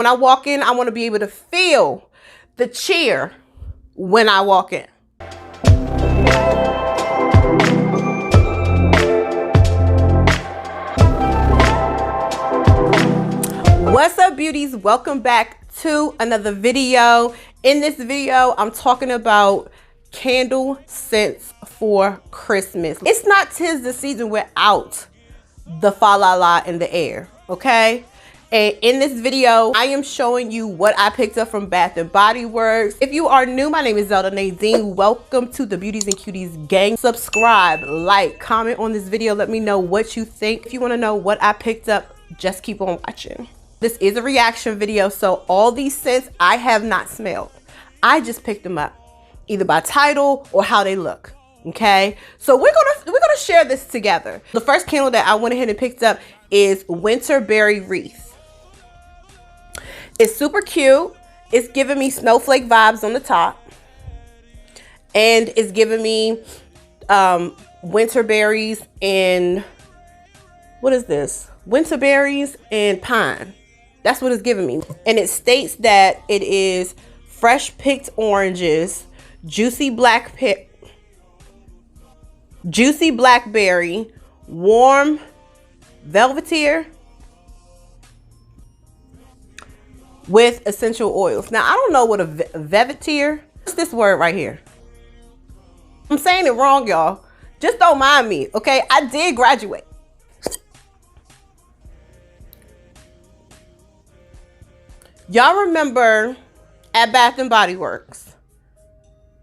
When I walk in, I want to be able to feel the cheer when I walk in. What's up, beauties? Welcome back to another video. In this video, I'm talking about candle scents for Christmas. It's not 'tis the season without the fa la la in the air, okay? And in this video, I am showing you what I picked up from Bath & Body Works. If you are new, my name is ZeldaNadine. Welcome to the Beauties and Cuties gang. Subscribe, like, comment on this video. Let me know what you think. If you want to know what I picked up, just keep on watching. This is a reaction video, so all these scents I have not smelled. I just picked them up, either by title or how they look. Okay, so we're gonna share this together. The first candle that I went ahead and picked up is Winterberry Wreath. It's super cute. It's giving me snowflake vibes on the top, and it's giving me winter berries and what is this? Winter berries and pine. That's what it's giving me. And it states that it is fresh picked oranges, juicy blackberry, warm velvetier with essential oils. Now, I don't know what a velvetier. What's this word right here? I'm saying it wrong, y'all. Just don't mind me, okay? I did graduate. Y'all remember at Bath & Body Works,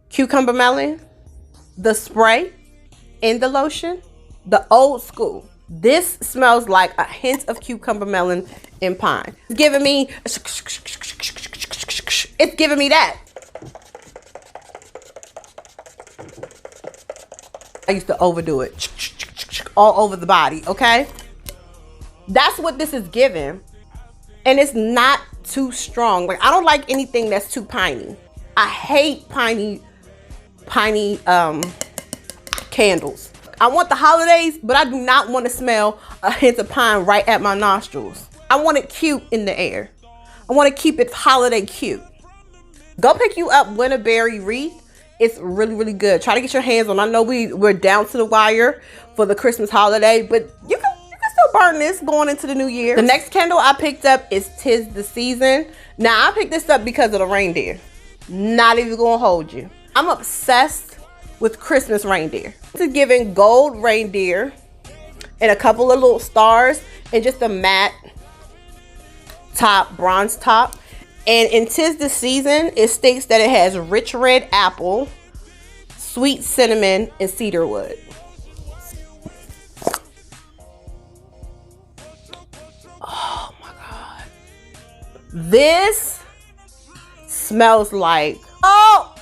cucumber melon, the spray in the lotion, the old school. This smells like a hint of cucumber melon and pine. It's giving me that. I used to overdo it all over the body, okay? That's what this is giving. And it's not too strong. Like, I don't like anything that's too piney. I hate piney candles. I want the holidays, but I do not want to smell a hint of pine right at my nostrils. I want it cute in the air. I want to keep it holiday cute. Go pick you up Winterberry Wreath. It's really, really good. Try to get your hands on. I know we're down to the wire for the Christmas holiday, but you can still burn this going into the new year. The next candle I picked up is 'Tis the Season. Now, I picked this up because of the reindeer. Not even gonna hold you. I'm obsessed with Christmas reindeer. This is giving gold reindeer and a couple of little stars and just a matte top, bronze top. And in 'Tis the Season, it states that it has rich red apple, sweet cinnamon, and cedarwood. Oh my God. This smells like, oh,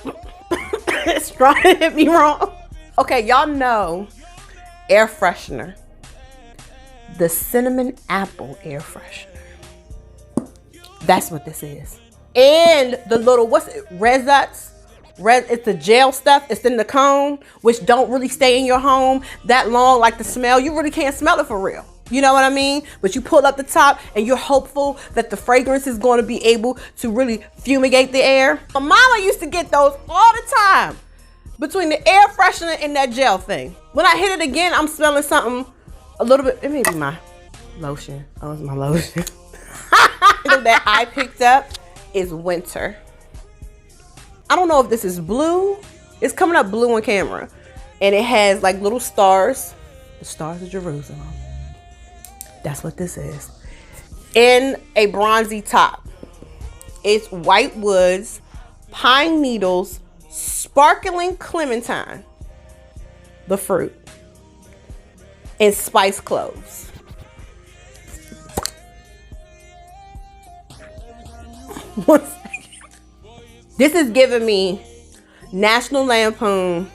it's trying to hit me wrong. Okay, y'all know air freshener. The cinnamon apple air freshener. That's what this is. And the little, what's it, Resuts? It's the gel stuff. It's in the cone, which don't really stay in your home that long, like the smell. You really can't smell it for real. You know what I mean? But you pull up the top and you're hopeful that the fragrance is going to be able to really fumigate the air. My mama used to get those all the time between the air freshener and that gel thing. When I hit it again, I'm smelling something a little bit, it may be my lotion. Oh, it's my lotion. That I picked up is Winter. I don't know if this is blue. It's coming up blue on camera. And it has like little stars. The stars of Jerusalem. That's what this is. In a bronzy top. It's white woods, pine needles, sparkling clementine, the fruit, and spice cloves. One second. This is giving me National Lampoon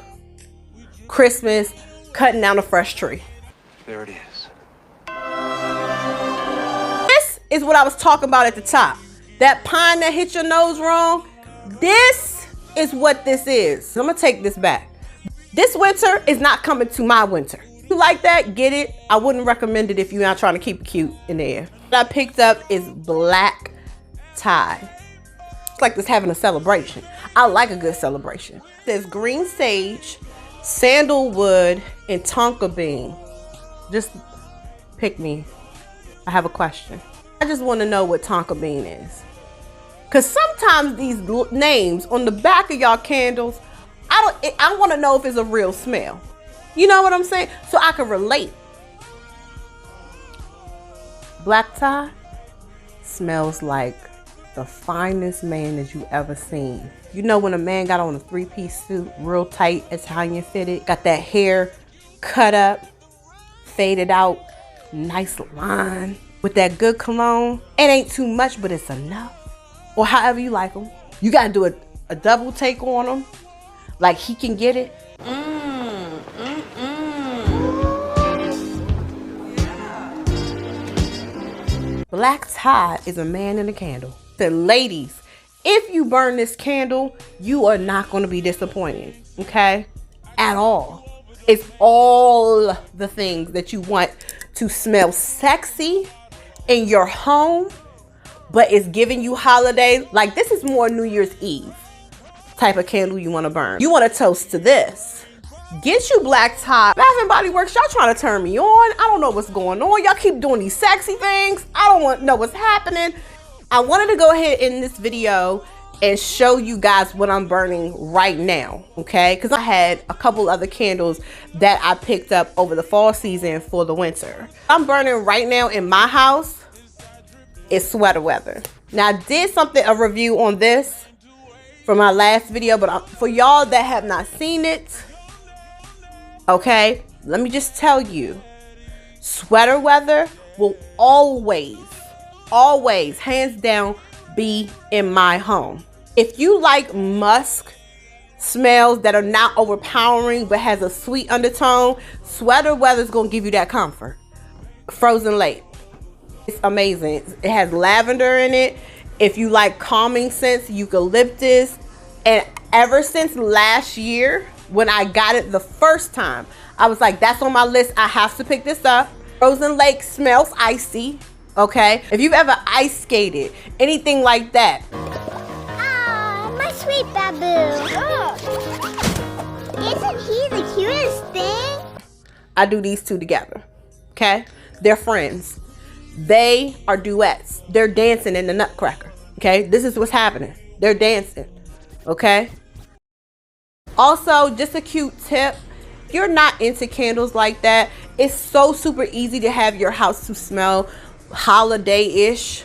Christmas cutting down a fresh tree. There it is. This is what I was talking about at the top. That pine that hit your nose wrong. This is what this is. I'm gonna take this back. This winter is not coming to my winter. If you like that, get it. I wouldn't recommend it if you're not trying to keep it cute in the air. What I picked up is black tie. It's like this having a celebration. I like a good celebration. There's green sage, sandalwood, and tonka bean. Just pick me. I have a question. I just want to know what tonka bean is. Because sometimes these names on the back of y'all candles, I want to know if it's a real smell. You know what I'm saying? So I can relate. Black tie smells like the finest man that you ever seen. You know when a man got on a three-piece suit, real tight, Italian fitted, got that hair cut up, faded out, nice line, with that good cologne. It ain't too much, but it's enough. Or however you like them. You gotta do a double take on them, like he can get it. Black tie is a man in a candle. The ladies, if you burn this candle, you are not going to be disappointed, okay? At all. It's all the things that you want to smell sexy in your home, but it's giving you holidays. Like this is more New Year's Eve type of candle you want to burn. You want to toast to this. Get you black tie. Bath and Body Works, y'all trying to turn me on. I don't know what's going on. Y'all keep doing these sexy things. I don't want to know what's happening. I wanted to go ahead in this video and show you guys what I'm burning right now, okay? Because I had a couple other candles that I picked up over the fall season for the winter. I'm burning right now in my house is sweater weather. Now I did a review on this for my last video, but for y'all that have not seen it, okay, let me just tell you, sweater weather will always, hands down, be in my home. If you like musk smells that are not overpowering but has a sweet undertone, sweater weather is going to give you that comfort. Frozen Lake. It's amazing. It has lavender in it. If you like calming scents, eucalyptus. And ever since last year, when I got it the first time, I was like, that's on my list. I have to pick this up. Frozen Lake smells icy, okay? If you've ever ice skated, anything like that. Ah, my sweet babu. Isn't he the cutest thing? I do these two together, okay? They're friends. They are duets. They're dancing in the Nutcracker, okay? This is what's happening. They're dancing, okay? Also, just a cute tip. If you're not into candles like that, it's so super easy to have your house to smell holiday-ish.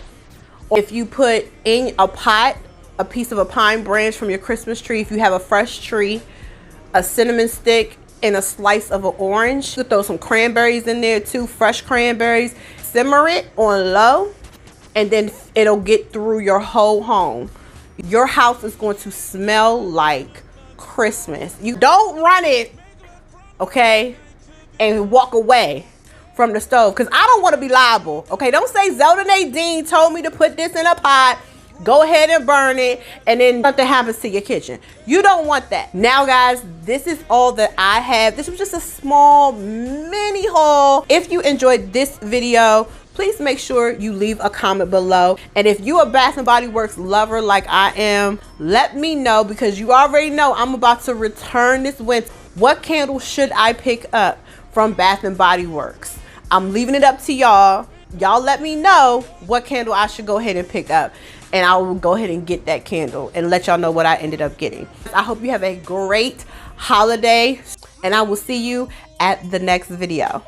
If you put in a pot a piece of a pine branch from your Christmas tree, if you have a fresh tree, a cinnamon stick, and a slice of an orange. You could throw some cranberries in there too, fresh cranberries. Simmer it on low, and then it'll get through your whole home. Your house is going to smell like Christmas. You don't run it, okay, and walk away from the stove, because I don't want to be liable, okay? Don't say ZeldaNadine told me to put this in a pot, go ahead and burn it, and then something happens to your kitchen. You don't want that. Now guys, this is all that I have. This was just a small mini haul. If you enjoyed this video, please make sure you leave a comment below. And if you a Bath and Body Works lover like I am, let me know, because you already know I'm about to return this winter. What candle should I pick up from Bath and Body Works? I'm leaving it up to y'all. Y'all let me know what candle I should go ahead and pick up, and I will go ahead and get that candle and let y'all know what I ended up getting. I hope you have a great holiday, and I will see you at the next video.